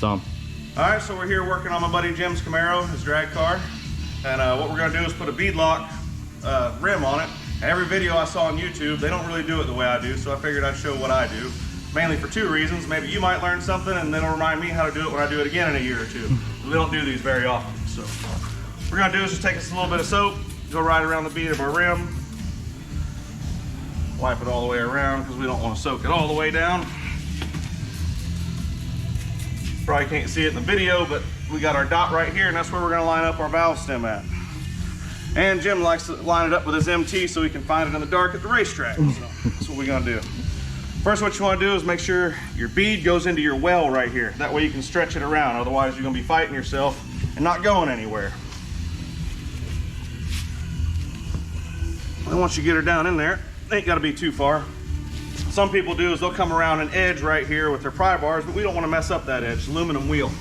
Tom. All right, so we're here working on my buddy Jim's Camaro, his drag car. And what we're gonna do is put a beadlock rim on it. Every video I saw on YouTube, they don't really do it the way I do, so I figured I'd show what I do. Mainly for two reasons. Maybe you might learn something and then it'll remind me how to do it when I do it again in a year or two. We don't do these very often. So what we're gonna do is just take us a little bit of soap, go right around the bead of our rim, wipe it all the way around because we don't want to soak it all the way down. Probably can't see it in the video, but we got our dot right here and that's where we're gonna line up our valve stem at. And Jim likes to line it up with his MT so he can find it in the dark at the racetrack. So that's what we're gonna do. First, what you want to do is make sure your bead goes into your well right here. That way you can stretch it around. Otherwise, you're going to be fighting yourself and not going anywhere. And once you get her down in there, it ain't got to be too far. Some people do is they'll come around an edge right here with their pry bars, but we don't want to mess up that edge. It's aluminum wheel.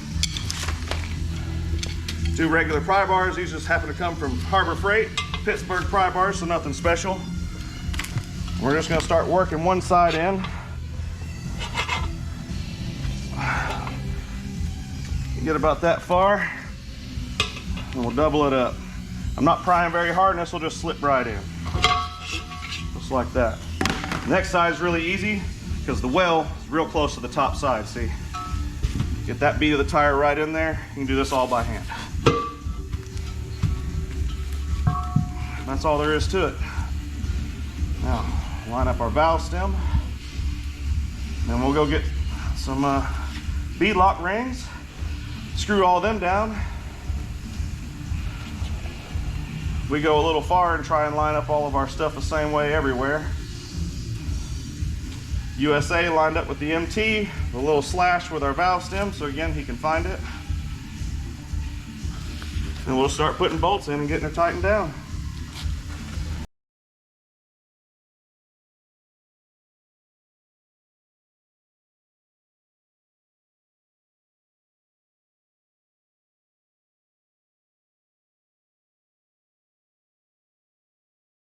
Two regular pry bars. These just happen to come from Harbor Freight, Pittsburgh pry bars, so nothing special. We're just going to start working one side in. Get about that far, and we'll double it up. I'm not prying very hard, and this will just slip right in. Just like that. The next side is really easy because the well is real close to the top side, see? Get that bead of the tire right in there. You can do this all by hand. And that's all there is to it. Now, line up our valve stem. Then we'll go get some beadlock rings. Screw all them down. We go a little far and try and line up all of our stuff the same way everywhere. USA lined up with the MT, the little slash with our valve stem, so again, he can find it. And we'll start putting bolts in and getting it tightened down.